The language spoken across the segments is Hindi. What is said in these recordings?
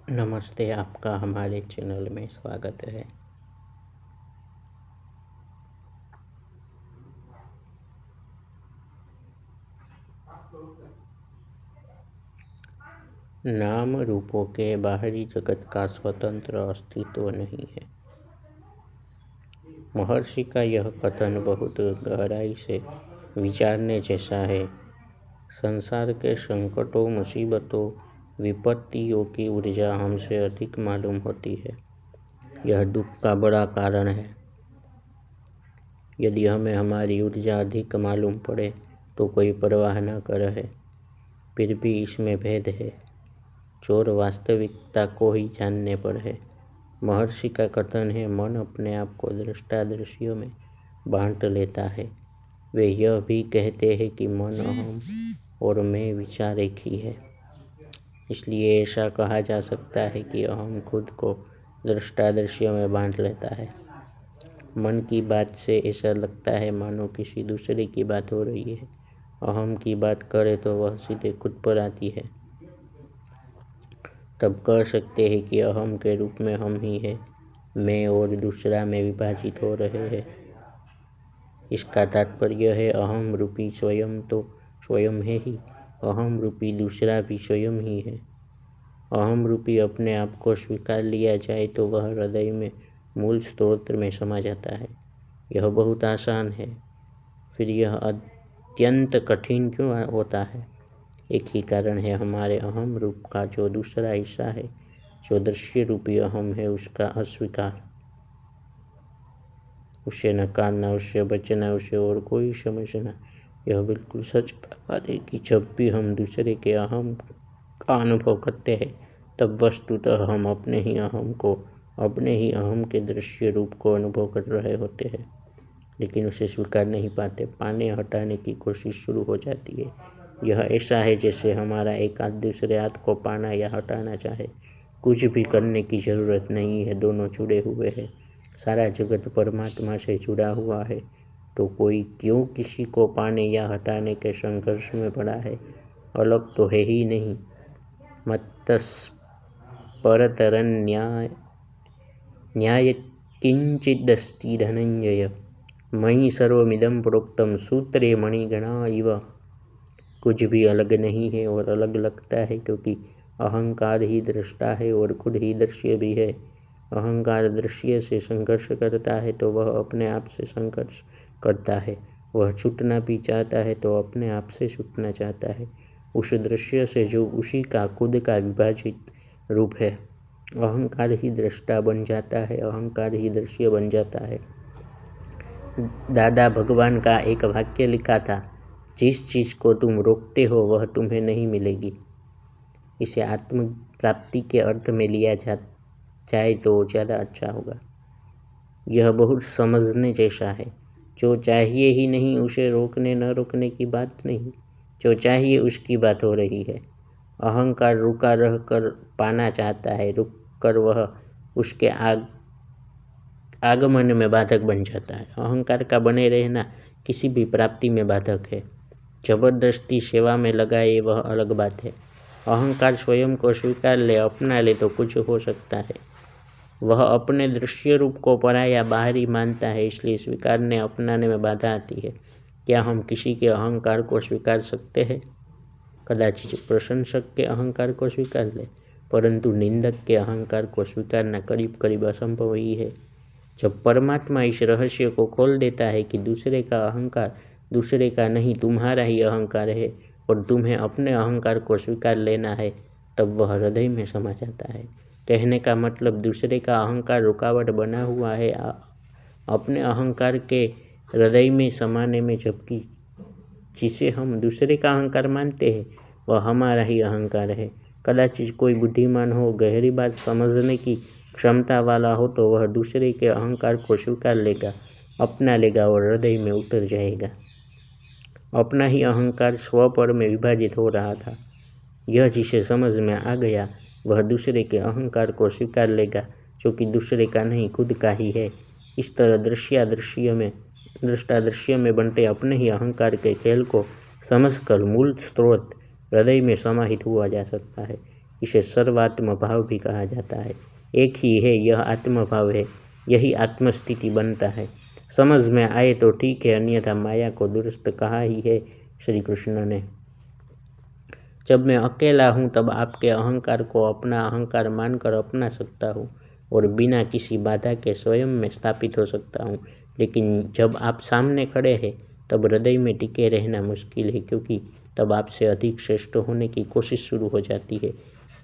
नमस्ते, आपका हमारे चैनल में स्वागत है। नाम रूपों के बाहरी जगत का स्वतंत्र अस्तित्व नहीं है। महर्षि का यह कथन बहुत गहराई से विचारने जैसा है। संसार के संकटों, मुसीबतों, विपत्तियों की ऊर्जा हमसे अधिक मालूम होती है। यह दुख का बड़ा कारण है। यदि हमें हमारी ऊर्जा अधिक मालूम पड़े तो कोई परवाह न करे। फिर भी इसमें भेद है। चोर वास्तविकता को ही जानने पर है। महर्षि का कथन है, मन अपने आप को दृष्टादृश्यों में बांट लेता है। वे यह भी कहते हैं कि मन, अहम और मैं विचार एक ही है। इसलिए ऐसा कहा जा सकता है कि अहम खुद को दृष्टादृश्यों में बांट लेता है। मन की बात से ऐसा लगता है मानो किसी दूसरे की बात हो रही है। अहम की बात करे तो वह सीधे खुद पर आती है। तब कह सकते हैं कि अहम के रूप में हम ही है, मैं और दूसरा में विभाजित हो रहे हैं। इसका तात्पर्य है अहम रूपी स्वयं तो स्वयं है ही, अहम रूपी दूसरा भी स्वयं ही है। अहम रूपी अपने आप को स्वीकार लिया जाए तो वह हृदय में मूल स्रोत में समा जाता है। यह बहुत आसान है, फिर यह अत्यंत कठिन क्यों होता है? एक ही कारण है, हमारे अहम रूप का जो दूसरा हिस्सा है, जो दृश्य रूपी अहम है, उसका अस्वीकार, उसे नकारना, उससे बचना, उसे और कोई समझना। यह बिल्कुल सच बात है कि जब भी हम दूसरे के अहम का अनुभव करते हैं तब वस्तुतः हम अपने ही अहम को, अपने ही अहम के दृश्य रूप को अनुभव कर रहे होते हैं, लेकिन उसे स्वीकार नहीं पाते। पाने हटाने की कोशिश शुरू हो जाती है। यह ऐसा है जैसे हमारा एक हाथ दूसरे हाथ को पाना या हटाना चाहे। कुछ भी करने की जरूरत नहीं है, दोनों जुड़े हुए हैं। सारा जगत परमात्मा से जुड़ा हुआ है, तो कोई क्यों किसी को पाने या हटाने के संघर्ष में पड़ा है? अलग तो है ही नहीं। मत्तस्परतरं न्याय किंचिदस्ति धनंजय, मयि सर्वमिदं प्रोक्तम सूत्रे मणिगणा इव। कुछ भी अलग नहीं है और अलग लगता है क्योंकि अहंकार ही दृष्टा है और खुद ही दृश्य भी है। अहंकार दृश्य से संघर्ष करता है तो वह अपने आप से संघर्ष करता है। वह छूटना भी चाहता है तो अपने आप से छूटना चाहता है, उस दृश्य से जो उसी का खुद का विभाजित रूप है। अहंकार ही दृष्टा बन जाता है, अहंकार ही दृश्य बन जाता है। दादा भगवान का एक वाक्य लिखा था, जिस चीज़ को तुम रोकते हो वह तुम्हें नहीं मिलेगी। इसे आत्म प्राप्ति के अर्थ में लिया जाए तो ज़्यादा अच्छा होगा। यह बहुत समझने जैसा है। जो चाहिए ही नहीं उसे रोकने न रोकने की बात नहीं, जो चाहिए उसकी बात हो रही है। अहंकार रुका रह कर पाना चाहता है, रुक कर वह उसके आगमन में बाधक बन जाता है। अहंकार का बने रहना किसी भी प्राप्ति में बाधक है। जबरदस्ती सेवा में लगाए वह अलग बात है। अहंकार स्वयं को स्वीकार ले, अपना ले तो कुछ हो सकता है। वह अपने दृश्य रूप को पराया बाहरी मानता है, इसलिए स्वीकारने अपनाने में बाधा आती है। क्या हम किसी के अहंकार को स्वीकार सकते हैं? कदाचित प्रशंसक के अहंकार को स्वीकार ले, परंतु निंदक के अहंकार को स्वीकारना करीब करीब असंभव ही है। जब परमात्मा इस रहस्य को खोल देता है कि दूसरे का अहंकार दूसरे का नहीं तुम्हारा ही अहंकार है और तुम्हें अपने अहंकार को स्वीकार लेना है, तब वह हृदय में समा जाता है। कहने का मतलब दूसरे का अहंकार रुकावट बना हुआ है अपने अहंकार के हृदय में समाने में, जबकि जिसे हम दूसरे का अहंकार मानते हैं वह हमारा ही अहंकार है। कदाचित कोई बुद्धिमान हो, गहरी बात समझने की क्षमता वाला हो तो वह दूसरे के अहंकार को स्वीकार लेगा, अपना लेगा और हृदय में उतर जाएगा। अपना ही अहंकार स्व पर में विभाजित हो रहा था। यह जिसे समझ में आ गया वह दूसरे के अहंकार को स्वीकार लेगा, जो कि दूसरे का नहीं खुद का ही है। इस तरह दृष्टादृश्य में बनते अपने ही अहंकार के खेल को समझकर मूल स्रोत हृदय में समाहित हुआ जा सकता है। इसे सर्वात्म भाव भी कहा जाता है। एक ही है, यह आत्मभाव है, यही आत्मस्थिति बनता है। समझ में आए तो ठीक है, अन्यथा माया को दुरुस्त कहा ही है श्री कृष्ण ने। जब मैं अकेला हूँ तब आपके अहंकार को अपना अहंकार मानकर अपना सकता हूँ और बिना किसी बाधा के स्वयं में स्थापित हो सकता हूँ। लेकिन जब आप सामने खड़े हैं तब हृदय में टिके रहना मुश्किल है, क्योंकि तब आपसे अधिक श्रेष्ठ होने की कोशिश शुरू हो जाती है।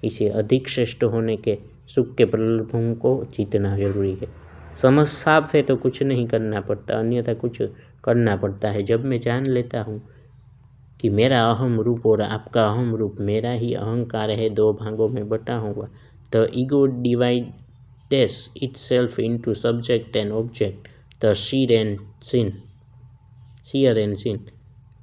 इसे अधिक श्रेष्ठ होने के सुख के प्रलोभन को जीतना जरूरी है। समझ साफ है तो कुछ नहीं करना पड़ता, अन्यथा कुछ करना पड़ता है। जब मैं जान लेता हूँ कि मेरा अहम रूप और आपका अहम रूप मेरा ही अहंकार है, दो भागों में बटा हुआ, the ego divides itself into subject and object, the seer and seen,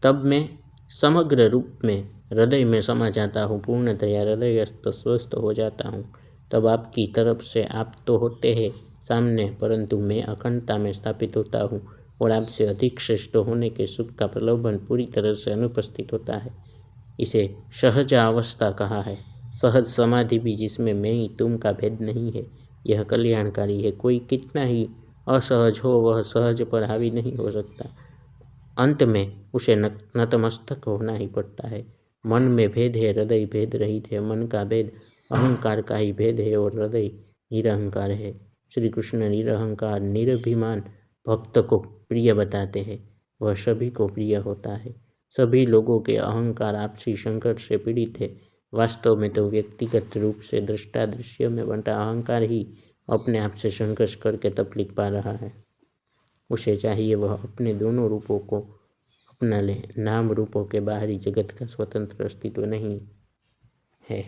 तब मैं समग्र रूप में हृदय में समा जाता हूँ, पूर्णतया हृदयस्थ स्वस्थ हो जाता हूँ। तब आपकी तरफ से आप तो होते हैं सामने, परंतु मैं अखंडता में स्थापित होता हूँ और आपसे अधिक श्रेष्ठ होने के सुख का प्रलोभन पूरी तरह से अनुपस्थित होता है। इसे सहज अवस्था कहा है। सहज समाधि भी, जिसमें मैं ही तुम का भेद नहीं है, यह कल्याणकारी है। कोई कितना ही असहज हो, वह सहज पर हावी नहीं हो सकता। अंत में उसे नतमस्तक होना ही पड़ता है। मन में भेद है, हृदय भेद रहित है। मन का भेद अहंकार का ही भेद है और हृदय निरहंकार है। श्री कृष्ण निरहंकार निरभिमान भक्त को प्रिय बताते हैं। वह सभी को प्रिय होता है। सभी लोगों के अहंकार आपसी संघर्ष से पीड़ित है। वास्तव में तो व्यक्तिगत रूप से दृष्टा दृश्य में बंटा अहंकार ही अपने आप से संघर्ष करके तकलीफ पा रहा है। उसे चाहिए वह अपने दोनों रूपों को अपना ले। नाम रूपों के बाहरी जगत का स्वतंत्र अस्तित्व नहीं है।